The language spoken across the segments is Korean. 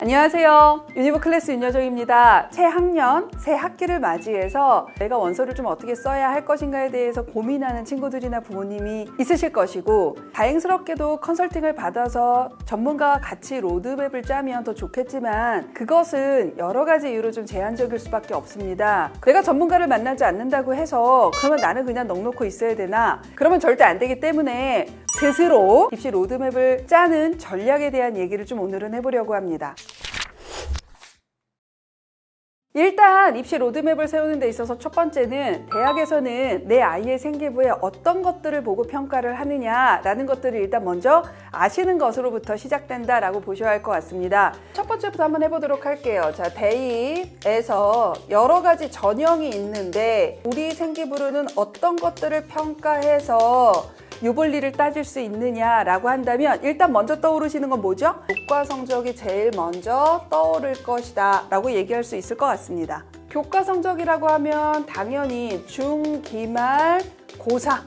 안녕하세요. 유니브 클래스 윤여정입니다. 새 학년, 새 학기를 맞이해서 내가 원서를 좀 어떻게 써야 할 것인가에 대해서 고민하는 친구들이나 부모님이 있으실 것이고, 다행스럽게도 컨설팅을 받아서 전문가와 같이 로드맵을 짜면 더 좋겠지만 그것은 여러 가지 이유로 좀 제한적일 수밖에 없습니다. 내가 전문가를 만나지 않는다고 해서 그러면 나는 그냥 넋놓고 있어야 되나? 그러면 절대 안 되기 때문에 스스로 입시 로드맵을 짜는 전략에 대한 얘기를 좀 오늘은 해보려고 합니다. 일단 입시 로드맵을 세우는 데 있어서 첫 번째는 대학에서는 내 아이의 생기부에 어떤 것들을 보고 평가를 하느냐라는 것들을 일단 먼저 아시는 것으로부터 시작된다라고 보셔야 할 것 같습니다. 첫 번째부터 한번 해보도록 할게요. 자, 대입에서 여러 가지 전형이 있는데 우리 생기부로는 어떤 것들을 평가해서 유불리를 따질 수 있느냐라고 한다면 일단 먼저 떠오르시는 건 뭐죠? 교과 성적이 제일 먼저 떠오를 것이다 라고 얘기할 수 있을 것 같습니다. 교과 성적이라고 하면 당연히 중, 기말, 고사,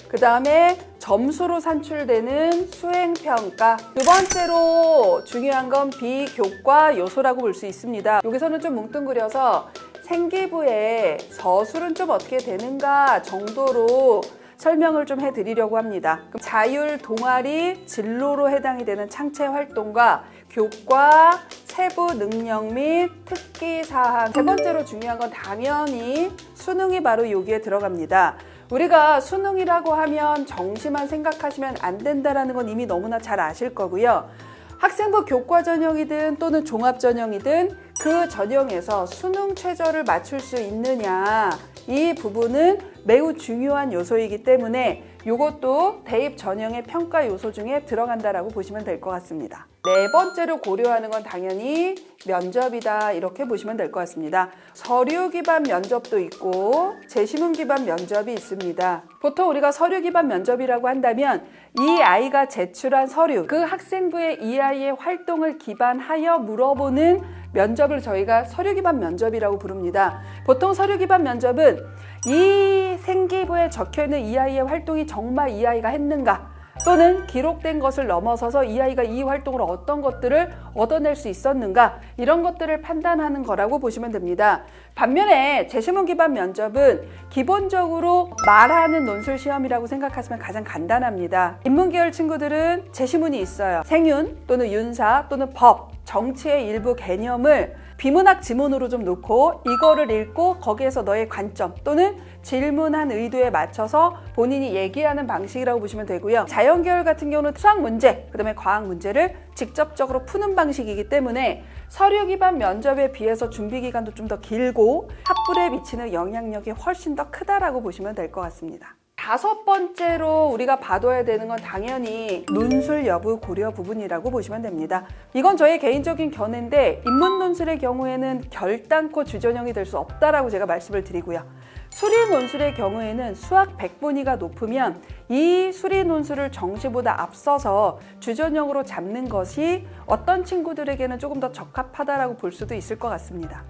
그 다음에 점수로 산출되는 수행평가, 두 번째로 중요한 건 비교과 요소라고 볼 수 있습니다. 여기서는 좀 뭉뚱그려서 생기부의 서술은 좀 어떻게 되는가 정도로 설명을 좀 해드리려고 합니다. 그럼 자율, 동아리, 진로로 해당이 되는 창체 활동과 교과, 세부 능력 및 특기 사항. 세 번째로 중요한 건 당연히 수능이 바로 여기에 들어갑니다. 우리가 수능이라고 하면 정시만 생각하시면 안 된다는 건 이미 너무나 잘 아실 거고요. 학생부 교과 전형이든 또는 종합 전형이든 그 전형에서 수능 최저를 맞출 수 있느냐, 이 부분은 매우 중요한 요소이기 때문에 이것도 대입 전형의 평가 요소 중에 들어간다라고 보시면 될 것 같습니다. 네 번째로 고려하는 건 당연히 면접이다, 이렇게 보시면 될 것 같습니다. 서류 기반 면접도 있고 제시문 기반 면접이 있습니다. 보통 우리가 서류 기반 면접이라고 한다면 이 아이가 제출한 서류, 그 학생부의 이 아이의 활동을 기반하여 물어보는 면접을 저희가 서류 기반 면접이라고 부릅니다. 보통 서류 기반 면접은 이 생기부에 적혀있는 이 아이의 활동이 정말 이 아이가 했는가, 또는 기록된 것을 넘어서서 이 아이가 이 활동으로 어떤 것들을 얻어낼 수 있었는가, 이런 것들을 판단하는 거라고 보시면 됩니다. 반면에 제시문 기반 면접은 기본적으로 말하는 논술 시험이라고 생각하시면 가장 간단합니다. 인문계열 친구들은 제시문이 있어요. 생윤 또는 윤사 또는 법, 정치의 일부 개념을 비문학 지문으로 좀 놓고 이거를 읽고 거기에서 너의 관점 또는 질문한 의도에 맞춰서 본인이 얘기하는 방식이라고 보시면 되고요. 자연계열 같은 경우는 수학 문제, 그 다음에 과학 문제를 직접적으로 푸는 방식이기 때문에 서류 기반 면접에 비해서 준비 기간도 좀 더 길고 합불에 미치는 영향력이 훨씬 더 크다라고 보시면 될 것 같습니다. 다섯 번째로 우리가 봐둬야 되는 건 당연히 논술 여부 고려 부분이라고 보시면 됩니다. 이건 저의 개인적인 견해인데 인문 논술의 경우에는 결단코 주전형이 될 수 없다라고 제가 말씀을 드리고요. 수리 논술의 경우에는 수학 100분위가 높으면 이 수리 논술을 정시보다 앞서서 주전형으로 잡는 것이 어떤 친구들에게는 조금 더 적합하다라고 볼 수도 있을 것 같습니다.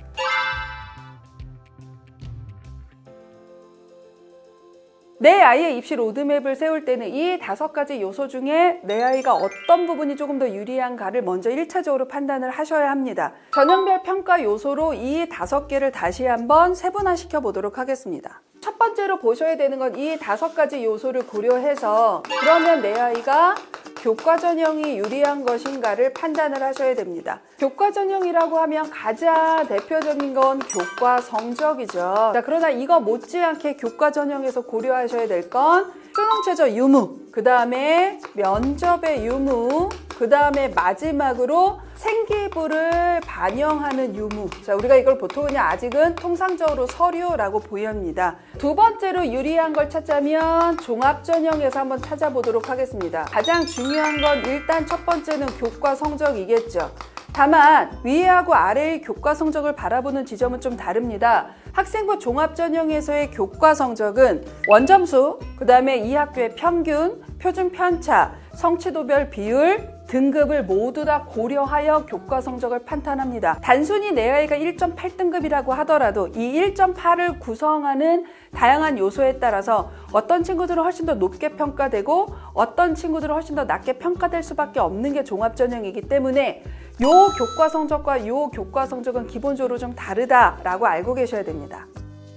내 아이의 입시 로드맵을 세울 때는 이 5가지 요소 중에 내 아이가 어떤 부분이 조금 더 유리한가를 먼저 1차적으로 판단을 하셔야 합니다. 전형별 평가 요소로 이 5개를 다시 한번 세분화시켜 보도록 하겠습니다. 첫 번째로 보셔야 되는 건 이 5가지 요소를 고려해서 그러면 내 아이가 교과 전형이 유리한 것인가를 판단을 하셔야 됩니다. 교과 전형이라고 하면 가장 대표적인 건 교과 성적이죠. 자, 그러나 이거 못지않게 교과 전형에서 고려하셔야 될 건 수능 최저 유무, 그 다음에 면접의 유무, 그 다음에 마지막으로 생기부를 반영하는 유무. 자, 우리가 이걸 보통 그냥 아직은 통상적으로 서류라고 보입니다. 두 번째로 유리한 걸 찾자면 종합 전형에서 한번 찾아보도록 하겠습니다. 가장 중요한 건 일단 첫 번째는 교과 성적이겠죠. 다만 위하고 아래의 교과 성적을 바라보는 지점은 좀 다릅니다. 학생부 종합전형에서의 교과 성적은 원점수, 그 다음에 이 학교의 평균, 표준 편차, 성취도별 비율, 등급을 모두 다 고려하여 교과 성적을 판단합니다. 단순히 내 아이가 1.8등급이라고 하더라도 이 1.8을 구성하는 다양한 요소에 따라서 어떤 친구들은 훨씬 더 높게 평가되고 어떤 친구들은 훨씬 더 낮게 평가될 수밖에 없는 게 종합전형이기 때문에 요 교과 성적과 요 교과 성적은 기본적으로 좀 다르다라고 알고 계셔야 됩니다.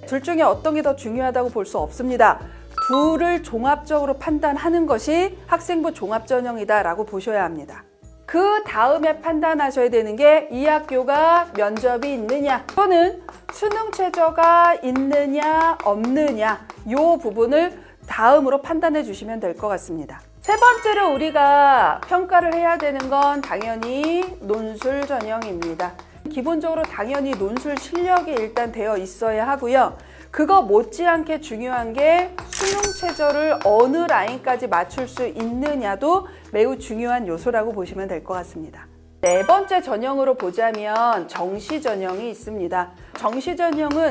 둘 중에 어떤 게 더 중요하다고 볼 수 없습니다. 둘을 종합적으로 판단하는 것이 학생부 종합전형이다라고 보셔야 합니다. 그 다음에 판단하셔야 되는 게 이 학교가 면접이 있느냐 또는 수능 최저가 있느냐 없느냐 이 부분을 다음으로 판단해 주시면 될 것 같습니다. 세 번째로 우리가 평가를 해야 되는 건 당연히 논술 전형입니다. 기본적으로 당연히 논술 실력이 일단 되어 있어야 하고요. 그거 못지않게 중요한 게 수능 최저를 어느 라인까지 맞출 수 있느냐도 매우 중요한 요소라고 보시면 될 것 같습니다. 네 번째 전형으로 보자면 정시 전형이 있습니다. 정시 전형은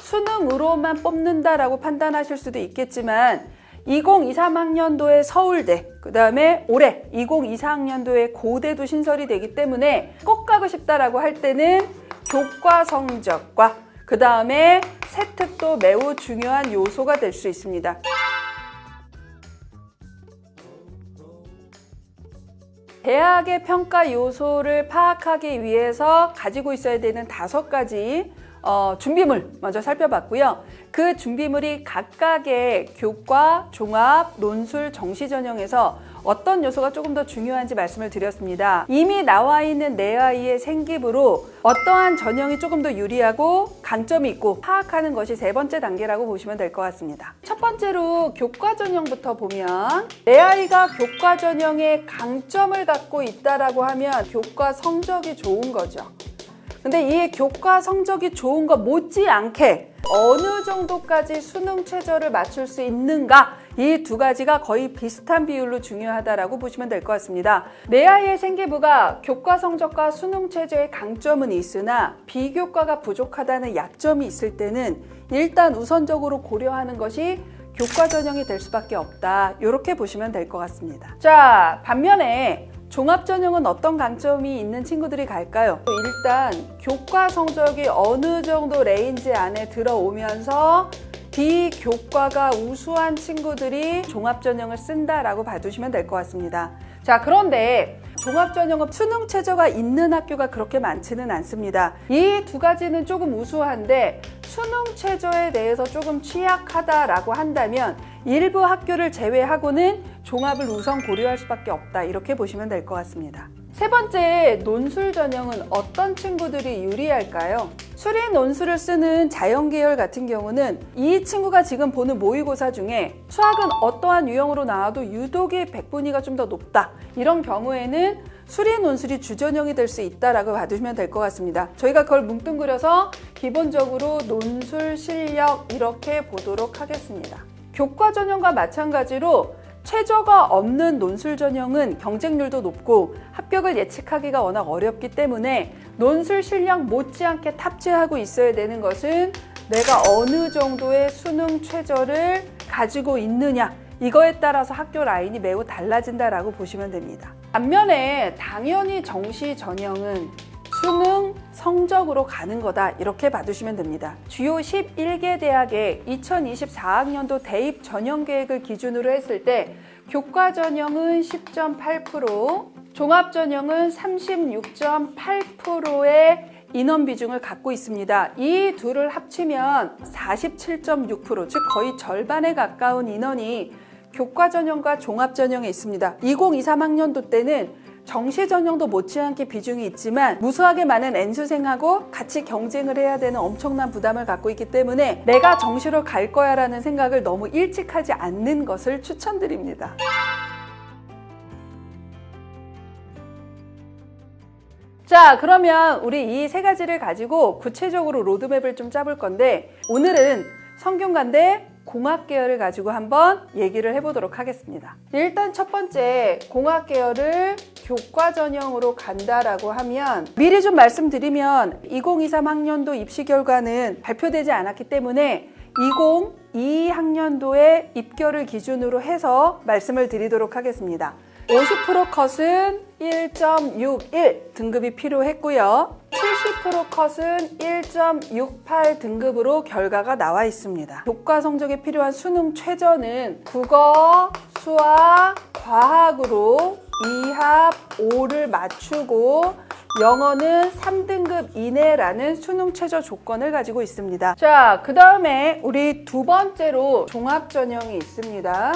수능으로만 뽑는다라고 판단하실 수도 있겠지만 2023학년도에 서울대, 그 다음에 올해 2024학년도에 고대도 신설이 되기 때문에 꼭 가고 싶다라고 할 때는 교과 성적과 그 다음에 세특도 매우 중요한 요소가 될 수 있습니다. 대학의 평가 요소를 파악하기 위해서 가지고 있어야 되는 5가지 준비물 먼저 살펴봤고요. 그 준비물이 각각의 교과, 종합, 논술, 정시 전형에서 어떤 요소가 조금 더 중요한지 말씀을 드렸습니다. 이미 나와 있는 내 아이의 생기부로 어떠한 전형이 조금 더 유리하고 강점이 있고 파악하는 것이 세 번째 단계라고 보시면 될 것 같습니다. 첫 번째로 교과 전형부터 보면 내 아이가 교과 전형에 강점을 갖고 있다라고 하면 교과 성적이 좋은 거죠. 근데 이 교과 성적이 좋은 것 못지않게 어느 정도까지 수능 최저를 맞출 수 있는가 이 두 가지가 거의 비슷한 비율로 중요하다라고 보시면 될 것 같습니다. 내 아이의 생기부가 교과 성적과 수능 최저의 강점은 있으나 비교과가 부족하다는 약점이 있을 때는 일단 우선적으로 고려하는 것이 교과 전형이 될 수밖에 없다. 이렇게 보시면 될 것 같습니다. 자, 반면에 종합전형은 어떤 강점이 있는 친구들이 갈까요? 일단 교과 성적이 어느 정도 레인지 안에 들어오면서 비교과가 우수한 친구들이 종합전형을 쓴다라고 봐두시면 될 것 같습니다. 자, 그런데 종합전형은 수능 최저가 있는 학교가 그렇게 많지는 않습니다. 이 두 가지는 조금 우수한데 수능 최저에 대해서 조금 취약하다라고 한다면 일부 학교를 제외하고는 종합을 우선 고려할 수밖에 없다. 이렇게 보시면 될 것 같습니다. 세 번째, 논술 전형은 어떤 친구들이 유리할까요? 수리 논술을 쓰는 자연계열 같은 경우는 이 친구가 지금 보는 모의고사 중에 수학은 어떠한 유형으로 나와도 유독이 백분위가 좀 더 높다. 이런 경우에는 수리 논술이 주전형이 될 수 있다라고 봐두시면 될 것 같습니다. 저희가 그걸 뭉뚱그려서 기본적으로 논술 실력 이렇게 보도록 하겠습니다. 교과 전형과 마찬가지로 최저가 없는 논술 전형은 경쟁률도 높고 합격을 예측하기가 워낙 어렵기 때문에 논술 실력 못지않게 탑재하고 있어야 되는 것은 내가 어느 정도의 수능 최저를 가지고 있느냐 이거에 따라서 학교 라인이 매우 달라진다라고 보시면 됩니다. 반면에 당연히 정시 전형은 수능 성적으로 가는 거다 이렇게 봐두시면 됩니다. 주요 11개 대학의 2024학년도 대입 전형 계획을 기준으로 했을 때 교과 전형은 10.8%, 종합 전형은 36.8%의 인원 비중을 갖고 있습니다. 이 둘을 합치면 47.6%, 즉 거의 절반에 가까운 인원이 교과 전형과 종합 전형에 있습니다. 2023학년도 때는 정시 전형도 못지않게 비중이 있지만 무수하게 많은 N수생하고 같이 경쟁을 해야 되는 엄청난 부담을 갖고 있기 때문에 내가 정시로 갈 거야 라는 생각을 너무 일찍 하지 않는 것을 추천드립니다. 자, 그러면 우리 이 세 가지를 가지고 구체적으로 로드맵을 좀 짜볼 건데 오늘은 성균관대 공학 계열을 가지고 한번 얘기를 해보도록 하겠습니다. 일단 첫 번째, 공학 계열을 교과 전형으로 간다라고 하면 미리 좀 말씀드리면 2023학년도 입시 결과는 발표되지 않았기 때문에 2022학년도의 입결을 기준으로 해서 말씀을 드리도록 하겠습니다. 50% 컷은 1.61 등급이 필요했고요. 70% 컷은 1.68 등급으로 결과가 나와 있습니다. 교과 성적에 필요한 수능 최저는 국어, 수학, 과학으로 2합 5를 맞추고 영어는 3등급 이내라는 수능 최저 조건을 가지고 있습니다. 자, 그 다음에 우리 두 번째로 종합전형이 있습니다.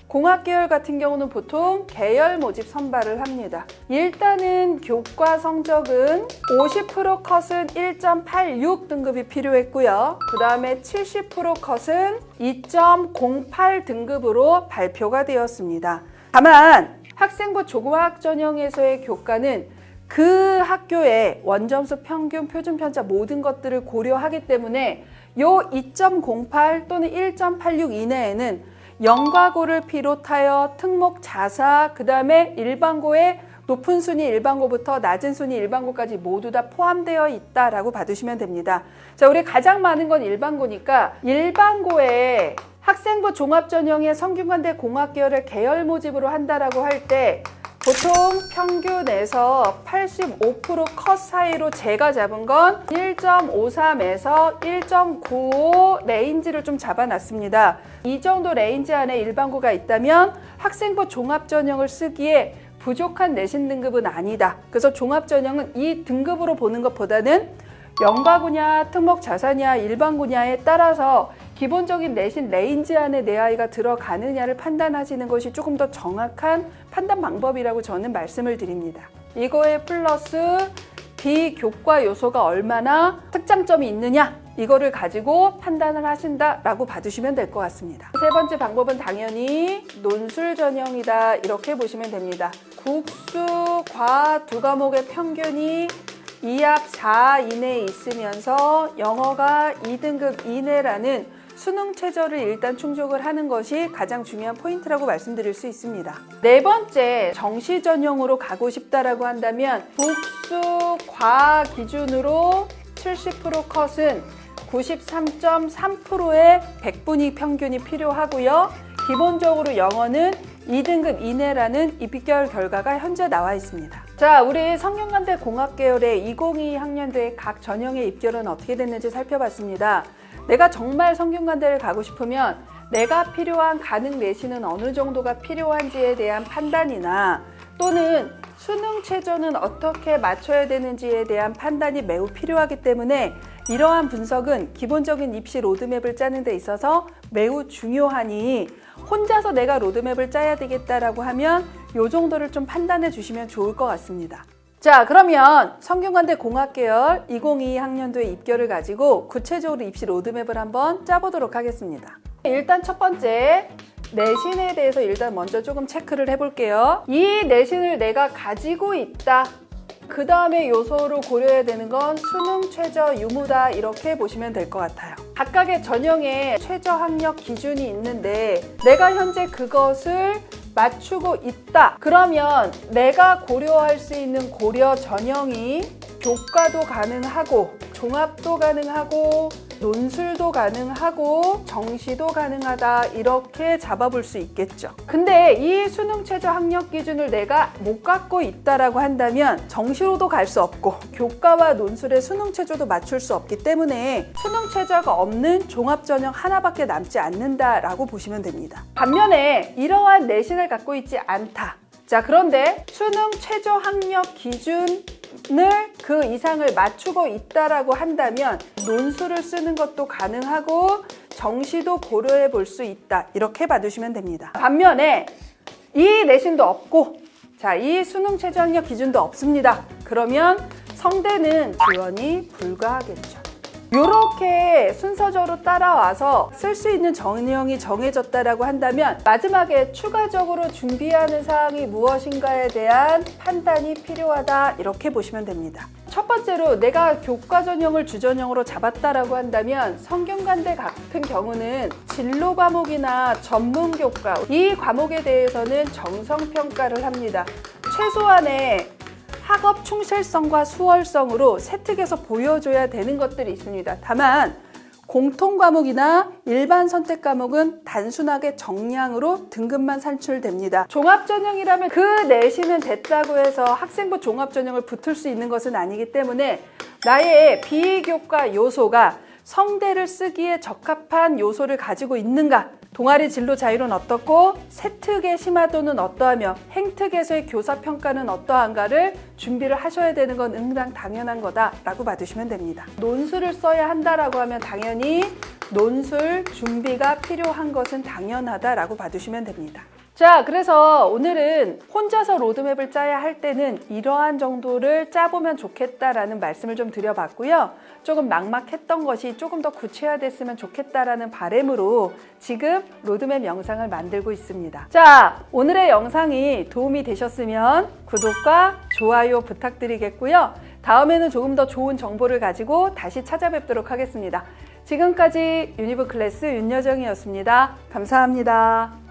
공학계열 같은 경우는 보통 계열 모집 선발을 합니다. 일단은 교과 성적은 50% 컷은 1.86 등급이 필요했고요. 그 다음에 70% 컷은 2.08 등급으로 발표가 되었습니다. 다만 학생부 종합 전형에서의 교과는 그 학교의 원점수, 평균, 표준 편차 모든 것들을 고려하기 때문에 요 2.08 또는 1.86 이내에는 영과고를 비롯하여 특목 자사, 그 다음에 일반고의 높은 순위 일반고부터 낮은 순위 일반고까지 모두 다 포함되어 있다라고 봐두시면 됩니다. 자, 우리 가장 많은 건 일반고니까 일반고에 학생부 종합전형의 성균관대 공학계열을 계열 모집으로 한다라고 할 때 보통 평균에서 85% 컷 사이로 제가 잡은 건 1.53에서 1.95 레인지를 좀 잡아놨습니다. 이 정도 레인지 안에 일반고가 있다면 학생부 종합전형을 쓰기에 부족한 내신 등급은 아니다. 그래서 종합전형은 이 등급으로 보는 것보다는 영과고냐, 특목 자사냐, 일반고냐에 따라서 기본적인 내신 레인지 안에 내 아이가 들어가느냐를 판단하시는 것이 조금 더 정확한 판단 방법이라고 저는 말씀을 드립니다. 이거에 플러스 비교과 요소가 얼마나 특장점이 있느냐, 이거를 가지고 판단을 하신다라고 봐주시면 될 것 같습니다. 세 번째 방법은 당연히 논술 전형이다, 이렇게 보시면 됩니다. 국수, 과학 두 과목의 평균이 2합 4 이내에 있으면서 영어가 2등급 이내라는 수능 최저를 일단 충족을 하는 것이 가장 중요한 포인트라고 말씀드릴 수 있습니다. 네 번째, 정시 전형으로 가고 싶다라고 한다면 국수, 과학 기준으로 70% 컷은 93.3%의 100분위 평균이 필요하고요. 기본적으로 영어는 2등급 이내라는 입결 결과가 현재 나와 있습니다. 자, 우리 성균관대 공학계열의 2022 학년도의 각 전형의 입결은 어떻게 됐는지 살펴봤습니다. 내가 정말 성균관대를 가고 싶으면 내가 필요한 가능 내신은 어느 정도가 필요한지에 대한 판단이나 또는 수능 최저는 어떻게 맞춰야 되는지에 대한 판단이 매우 필요하기 때문에 이러한 분석은 기본적인 입시 로드맵을 짜는 데 있어서 매우 중요하니 혼자서 내가 로드맵을 짜야 되겠다라고 하면 이 정도를 좀 판단해 주시면 좋을 것 같습니다. 자, 그러면 성균관대 공학계열 2022 학년도의 입결을 가지고 구체적으로 입시 로드맵을 한번 짜보도록 하겠습니다. 일단 첫 번째, 내신에 대해서 일단 먼저 조금 체크를 해볼게요. 이 내신을 내가 가지고 있다. 그 다음에 요소로 고려해야 되는 건 수능 최저 유무다, 이렇게 보시면 될 것 같아요. 각각의 전형에 최저 학력 기준이 있는데 내가 현재 그것을 맞추고 있다. 그러면 내가 고려할 수 있는 고려 전형이 교과도 가능하고 종합도 가능하고 논술도 가능하고 정시도 가능하다, 이렇게 잡아볼 수 있겠죠. 근데 이 수능 최저 학력 기준을 내가 못 갖고 있다라고 한다면 정시로도 갈 수 없고 교과와 논술의 수능 최저도 맞출 수 없기 때문에 수능 최저가 없는 종합 전형 하나밖에 남지 않는다라고 보시면 됩니다. 반면에 이러한 내신을 갖고 있지 않다. 자, 그런데 수능 최저 학력 기준을 그 이상을 맞추고 있다라고 한다면 논술을 쓰는 것도 가능하고 정시도 고려해 볼 수 있다, 이렇게 봐주시면 됩니다. 반면에 이 내신도 없고, 자, 이 수능 최저 학력 기준도 없습니다. 그러면 성대는 지원이 불가하겠죠. 이렇게 순서적으로 따라와서 쓸 수 있는 전형이 정해졌다라고 한다면 마지막에 추가적으로 준비하는 사항이 무엇인가에 대한 판단이 필요하다, 이렇게 보시면 됩니다. 첫 번째로 내가 교과 전형을 주전형으로 잡았다라고 한다면 성균관대 같은 경우는 진로 과목이나 전문 교과, 이 과목에 대해서는 정성평가를 합니다. 최소한의 학업 충실성과 수월성으로 세특에서 보여줘야 되는 것들이 있습니다. 다만 공통 과목이나 일반 선택 과목은 단순하게 정량으로 등급만 산출됩니다. 종합전형이라면 그 내신은 됐다고 해서 학생부 종합전형을 붙을 수 있는 것은 아니기 때문에 나의 비교과 요소가 성대를 쓰기에 적합한 요소를 가지고 있는가, 동아리 진로 자율은 어떻고 세특의 심화도는 어떠하며 행특에서의 교사평가는 어떠한가를 준비를 하셔야 되는 건 응당 당연한 거다라고 봐주시면 됩니다. 논술을 써야 한다라고 하면 당연히 논술 준비가 필요한 것은 당연하다라고 봐주시면 됩니다. 자, 그래서 오늘은 혼자서 로드맵을 짜야 할 때는 이러한 정도를 짜보면 좋겠다라는 말씀을 좀 드려봤고요. 조금 막막했던 것이 조금 더 구체화됐으면 좋겠다라는 바람으로 지금 로드맵 영상을 만들고 있습니다. 자, 오늘의 영상이 도움이 되셨으면 구독과 좋아요 부탁드리겠고요. 다음에는 조금 더 좋은 정보를 가지고 다시 찾아뵙도록 하겠습니다. 지금까지 유니브 클래스 윤여정이었습니다. 감사합니다.